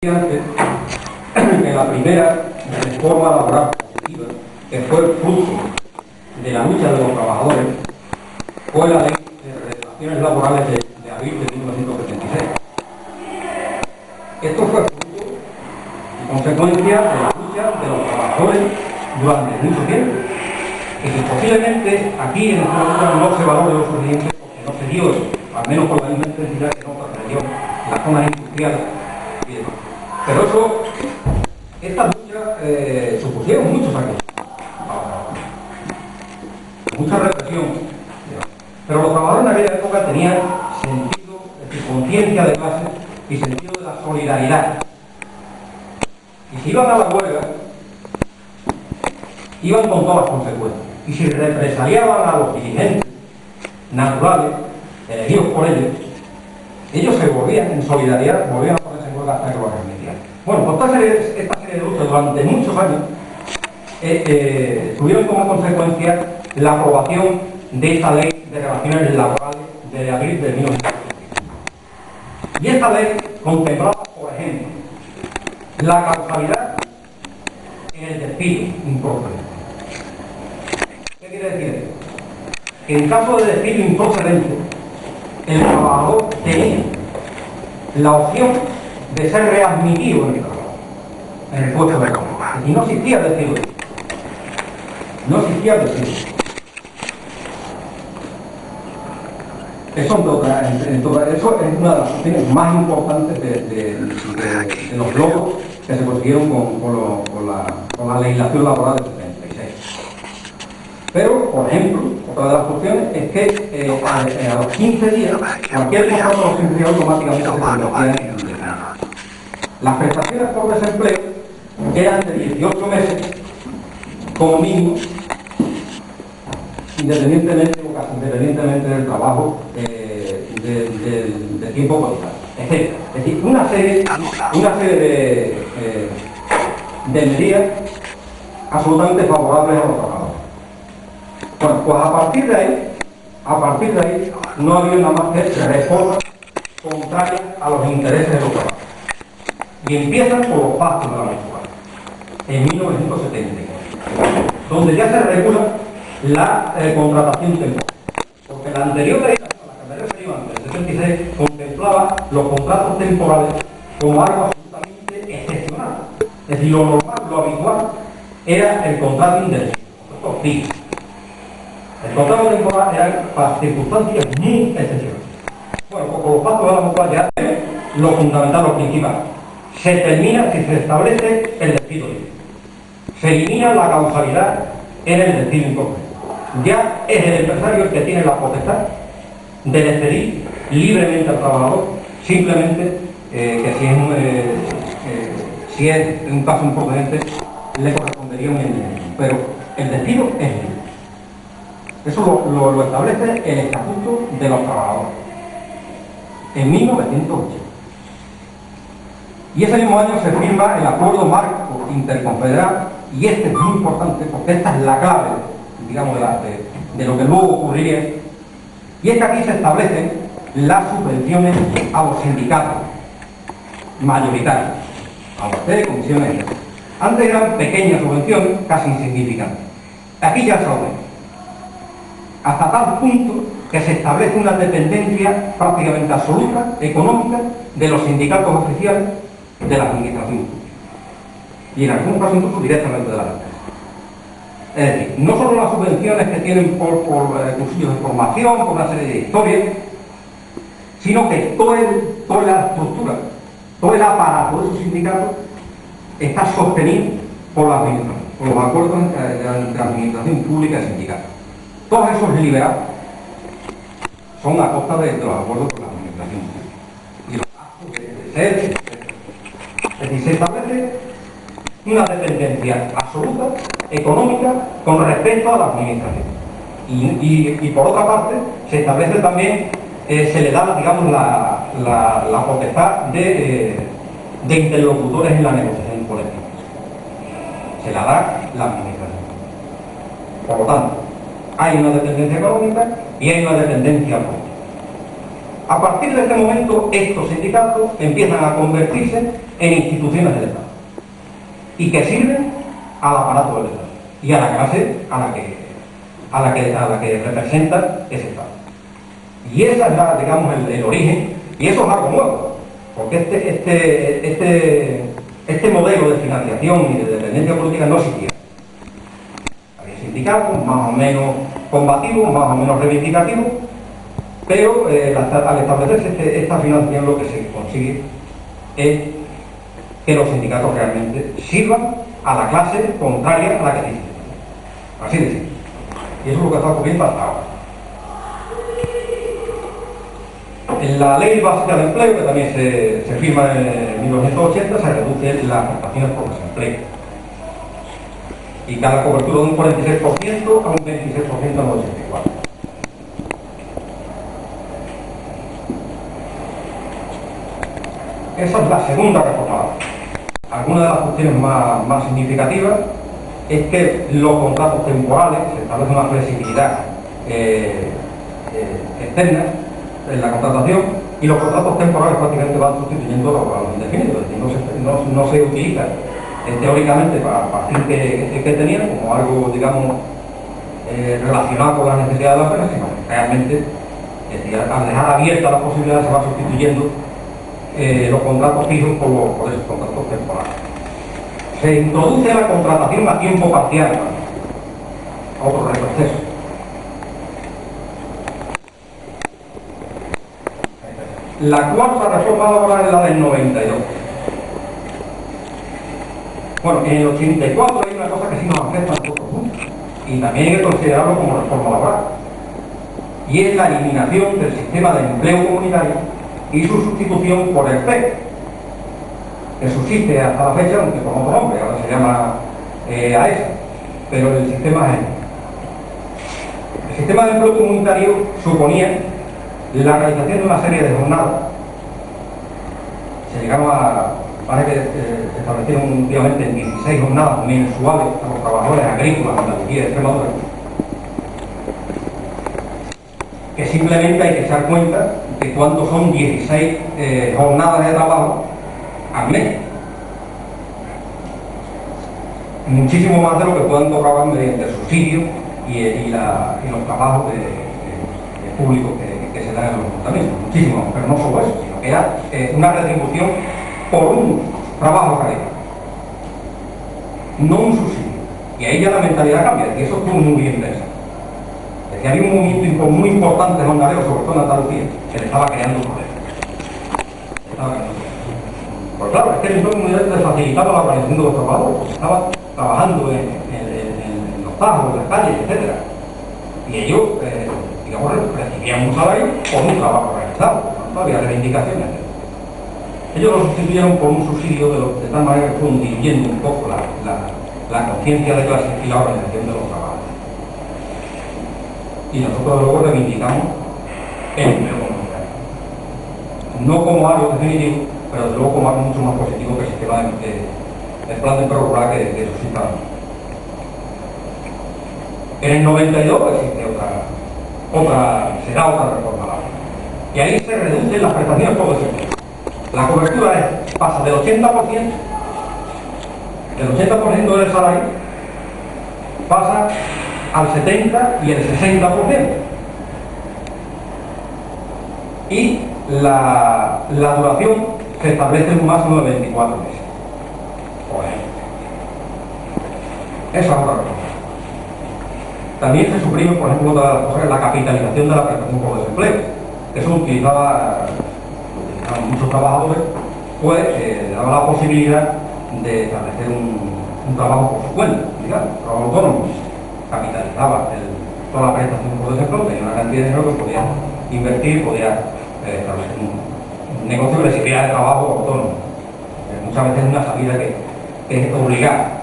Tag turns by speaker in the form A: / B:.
A: Antes, que la primera reforma laboral positiva, que fue el fruto de la lucha de los trabajadores, fue la ley de relaciones laborales de abril de 1976. Esto fue fruto y consecuencia de la lucha de los trabajadores durante mucho tiempo. Y que posiblemente aquí en esta lucha no se valore lo suficiente porque no se dio eso, al menos por la misma intensidad que no se dio en las zonas industriales y demás. Pero eso, esta lucha supusieron muchos años, mucha represión, pero los trabajadores en aquella época tenían sentido de conciencia de clase y sentido de la solidaridad. Y si iban a la huelga, iban con todas las consecuencias. Y si represaliaban a los dirigentes naturales, elegidos por ellos se volvían en solidaridad, volvían a ponerse en huelga hasta que lo permitían. Bueno, pues esta serie de luchas durante muchos años tuvieron como consecuencia la aprobación de esta ley de relaciones laborales de abril de 1975. Y esta ley contemplaba, por ejemplo, la causalidad en el despido improcedente. ¿Qué quiere decir esto? Que en caso de despido improcedente, el trabajador tenía la opción de ser readmitido en el trabajo, en el puesto de trabajo. Y no existía despido. No existía despido. Eso es una de las cuestiones más importantes de los logros que se consiguieron con la legislación laboral del 76. Pero, por ejemplo, otra de las cuestiones es que a los 15 días cualquier contrato se envía automáticamente se convertía en indefinitivo. Las prestaciones por desempleo eran de 18 meses como mínimo, independientemente del trabajo de tiempo cotizado, etc. Es decir, una serie de medidas absolutamente favorables a los trabajadores. Bueno, pues a partir de ahí no había nada más que reformas contrarias a los intereses de los trabajadores. Y empiezan por los pactos de la mensual, en 1974, donde ya se regula la contratación temporal. Porque la anterior ley, la anterior del 76, contemplaba los contratos temporales como algo absolutamente excepcional. Es decir, lo normal, lo habitual, era el contrato indefinido, fijo. El contrato temporal era para circunstancias muy excepcionales. Bueno, pues con los pactos de la mensual ya lo fundamental, lo principal. Se termina si se establece el despido libre. Se elimina la causalidad en el despido incorrecto. Ya es el empresario el que tiene la potestad de despedir libremente al trabajador, simplemente que si es un caso improcedente le correspondería un indemnización. Pero el despido es libre. Eso lo establece el Estatuto de los Trabajadores en 1980. Y ese mismo año se firma el Acuerdo Marco Interconfederal, y este es muy importante porque esta es la clave, digamos, de lo que luego ocurriría. Y es que aquí se establecen las subvenciones a los sindicatos mayoritarios, a los telecomisiones. Antes eran pequeñas subvenciones, casi insignificantes. Aquí ya se aumenta, hasta tal punto que se establece una dependencia prácticamente absoluta, económica, de los sindicatos oficiales de la administración pública. Y en algunos casos incluso directamente de la empresa. Es decir, no solo las subvenciones que tienen por cursillos de formación, por una serie de historias, sino que toda la estructura, todo el aparato de esos sindicatos está sostenido por la administración, por los acuerdos entre administración pública y sindicatos. Todos esos liberados son a costa de los acuerdos con la administración pública y los actos de sede. Es decir, se establece una dependencia absoluta, económica, con respecto a la administración. Y por otra parte, se establece también, se le da, digamos, la potestad de interlocutores en la negociación colectiva. Se la da la administración. Por lo tanto, hay una dependencia económica y hay una dependencia política. A partir de este momento, estos sindicatos empiezan a convertirse en instituciones del Estado y que sirven al aparato del Estado y a la clase a la que representa ese Estado. Y ese es digamos, el origen, y eso es algo nuevo, porque este modelo de financiación y de dependencia política no existía. Había sindicatos más o menos combativos, más o menos reivindicativos, pero al establecerse esta financiación lo que se consigue es que los sindicatos realmente sirvan a la clase contraria a la que existe. Así de simple. Y eso es lo que está ocurriendo hasta ahora. En la Ley Básica de Empleo, que también se firma en 1980, se reducen las prestaciones por desempleo. Y cada cobertura de un 46% a un 26% en el 84. Esa es la segunda reforma. Algunas de las cuestiones más significativas es que los contratos temporales, se establece una flexibilidad externa en la contratación, y los contratos temporales prácticamente van sustituyendo a los indefinidos, es decir, no se utiliza teóricamente para el fin que tenían como algo, digamos, relacionado con las necesidades de la empresa, sino que realmente, es decir, al dejar abierta la posibilidad se va sustituyendo los contratos fijos por esos contratos temporales. Se introduce la contratación a tiempo parcial, otro retroceso. La cuarta reforma laboral es la del 92. Bueno, en el 84 hay una cosa que sí nos afecta a nosotros, ¿no? Y también hay que considerarlo como reforma laboral, y es la eliminación del sistema de empleo comunitario y su sustitución por el PEC, que subsiste hasta la fecha, aunque con otro nombre, ahora se llama AESA, pero el sistema es el sistema de empleo comunitario suponía la realización de una serie de jornadas. Se llegaron parece que se establecieron últimamente en 16 jornadas mensuales a los trabajadores agrícolas de Andalucía y Extremadura, que simplemente hay que echar cuenta de cuánto son 16 jornadas de trabajo al mes. Muchísimo más de lo que puedan cobrar mediante el subsidio y los trabajos públicos que se dan en los ayuntamientos. Muchísimo, pero no solo eso, sino que era una retribución por un trabajo realizado, no un subsidio. Y ahí ya la mentalidad cambia, y eso estuvo muy bien pensado. Es que había un movimiento muy importante de jornaleros, sobre todo en Andalucía, que le estaba creando problemas. Pues claro, es que el entorno comunitario facilitaba la organización de los trabajadores, porque estaban trabajando en los tajos, en las calles, etc. Y ellos, digamos, recibían un salario por un trabajo realizado, no había reivindicaciones. Ellos lo sustituyeron por un subsidio de tal manera que fueron diluyendo un poco la conciencia de clase y la organización de los trabajadores. Y nosotros luego reivindicamos el empleo comunitario. No como algo definitivo, pero desde luego como algo mucho más positivo que el sistema del plan de empleo rural que suscita. En el 92 existe se da otra reforma laboral. Y ahí se reducen las prestaciones por desempleo. La cobertura pasa del 80% del salario, pasa al 70% y el 60%. Y la duración se establece en un máximo de 24 meses. Esa es otra cosa. También se suprime, por ejemplo, otra de las cosas, la capitalización de la prestación por desempleo. Eso lo utilizaban muchos trabajadores, pues daba la posibilidad de establecer un trabajo por su cuenta, digamos, un trabajo autónomo. Capitalizaba toda la prestación por desempleo, tenía una cantidad de dinero que podía invertir, podía establecer un negocio que le sirviera de trabajo autónomo. Muchas veces es una salida que es obligada.